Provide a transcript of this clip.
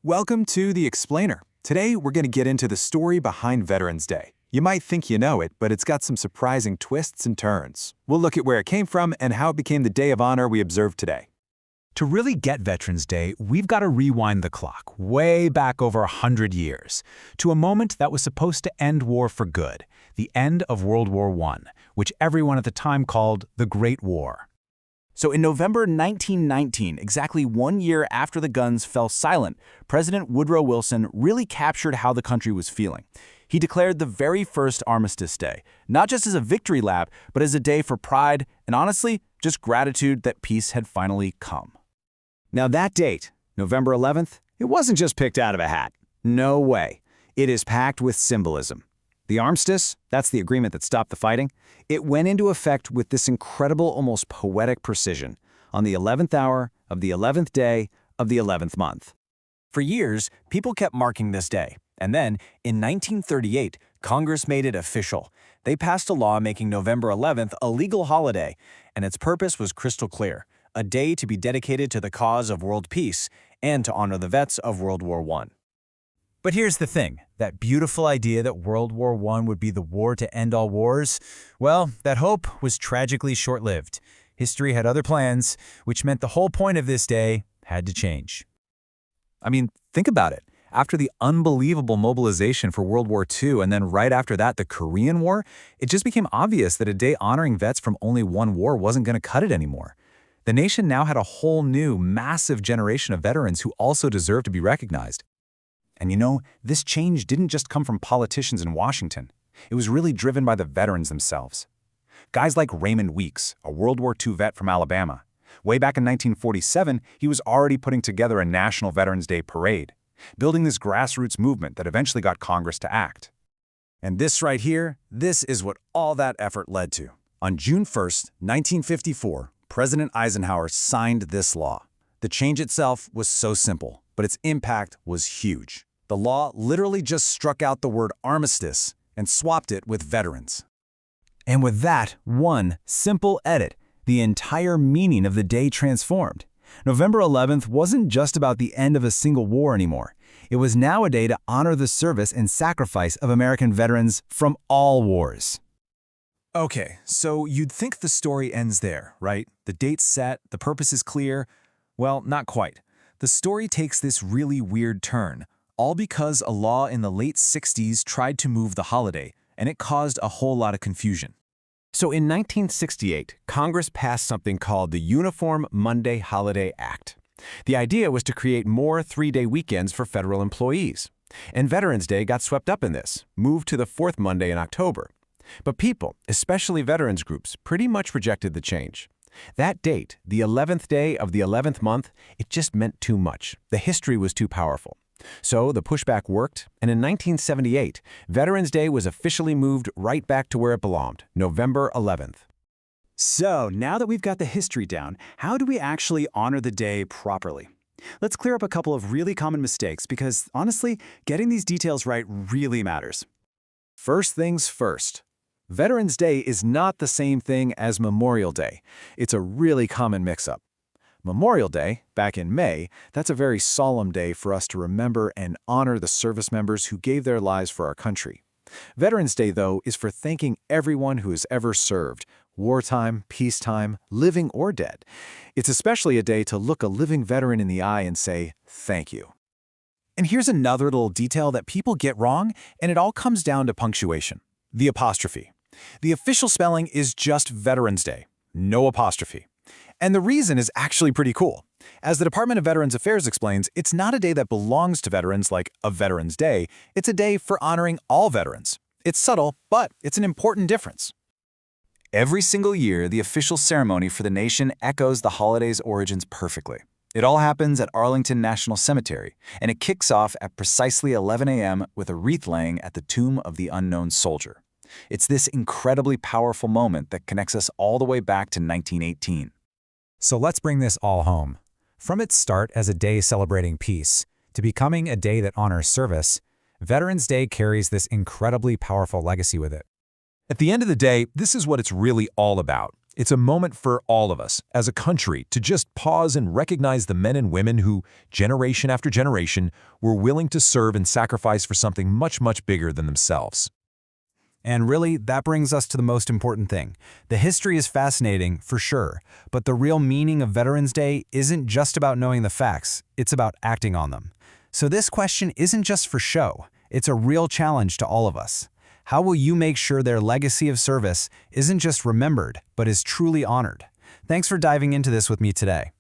Welcome to The Explainer. Today, we're going to get into the story behind Veterans Day. You might think you know it, but it's got some surprising twists and turns. We'll look at where it came from and how it became the day of honor we observe today. To really get Veterans Day, we've got to rewind the clock way back over 100 years to a moment that was supposed to end war for good, the end of World War I, which everyone at the time called the Great War. So in November 1919, exactly 1 year after the guns fell silent, President Woodrow Wilson really captured how the country was feeling. He declared the very first Armistice Day, not just as a victory lap, but as a day for pride and honestly, just gratitude that peace had finally come. Now that date, November 11th, it wasn't just picked out of a hat. No way. It is packed with symbolism. The Armistice, that's the agreement that stopped the fighting, it went into effect with this incredible, almost poetic precision on the 11th hour of the 11th day of the 11th month. For years, people kept marking this day. And then, in 1938, Congress made it official. They passed a law making November 11th a legal holiday, and its purpose was crystal clear: a day to be dedicated to the cause of world peace and to honor the vets of World War I. But here's the thing, that beautiful idea that World War I would be the war to end all wars, well, that hope was tragically short-lived. History had other plans, which meant the whole point of this day had to change. I mean, think about it. After the unbelievable mobilization for World War II and then right after that, the Korean War, it just became obvious that a day honoring vets from only one war wasn't going to cut it anymore. The nation now had a whole new, massive generation of veterans who also deserved to be recognized. And you know, this change didn't just come from politicians in Washington. It was really driven by the veterans themselves. Guys like Raymond Weeks, a World War II vet from Alabama. Way back in 1947, he was already putting together a National Veterans Day parade, building this grassroots movement that eventually got Congress to act. And this right here, this is what all that effort led to. On June 1st, 1954, President Eisenhower signed this law. The change itself was so simple, but its impact was huge. The law literally just struck out the word armistice and swapped it with veterans. And with that one simple edit, the entire meaning of the day transformed. November 11th wasn't just about the end of a single war anymore. It was now a day to honor the service and sacrifice of American veterans from all wars. Okay, so you'd think the story ends there, right? The date's set, the purpose is clear. Well, not quite. The story takes this really weird turn, all because a law in the late 60s tried to move the holiday, and it caused a whole lot of confusion. So in 1968, Congress passed something called the Uniform Monday Holiday Act. The idea was to create more three-day weekends for federal employees. And Veterans Day got swept up in this, moved to the fourth Monday in October. But people, especially veterans groups, pretty much rejected the change. That date, the 11th day of the 11th month, it just meant too much. The history was too powerful. So the pushback worked, and in 1978, Veterans Day was officially moved right back to where it belonged, November 11th. So now that we've got the history down, how do we actually honor the day properly? Let's clear up a couple of really common mistakes because, honestly, getting these details right really matters. First things first. Veterans Day is not the same thing as Memorial Day. It's a really common mix-up. Memorial Day, back in May, that's a very solemn day for us to remember and honor the service members who gave their lives for our country. Veterans Day, though, is for thanking everyone who has ever served, wartime, peacetime, living or dead. It's especially a day to look a living veteran in the eye and say, thank you. And here's another little detail that people get wrong, and it all comes down to punctuation. The apostrophe. The official spelling is just Veterans Day, no apostrophe. And the reason is actually pretty cool. As the Department of Veterans Affairs explains, it's not a day that belongs to veterans like a Veterans Day. It's a day for honoring all veterans. It's subtle, but it's an important difference. Every single year, the official ceremony for the nation echoes the holiday's origins perfectly. It all happens at Arlington National Cemetery, and it kicks off at precisely 11 a.m. with a wreath-laying at the tomb of the unknown soldier. It's this incredibly powerful moment that connects us all the way back to 1918. So let's bring this all home. From its start as a day celebrating peace to becoming a day that honors service, Veterans Day carries this incredibly powerful legacy with it. At the end of the day, this is what it's really all about. It's a moment for all of us, as a country, to just pause and recognize the men and women who, generation after generation, were willing to serve and sacrifice for something much, much bigger than themselves. And really, that brings us to the most important thing. The history is fascinating, for sure, but the real meaning of Veterans Day isn't just about knowing the facts, it's about acting on them. So this question isn't just for show, it's a real challenge to all of us. How will you make sure their legacy of service isn't just remembered, but is truly honored? Thanks for diving into this with me today.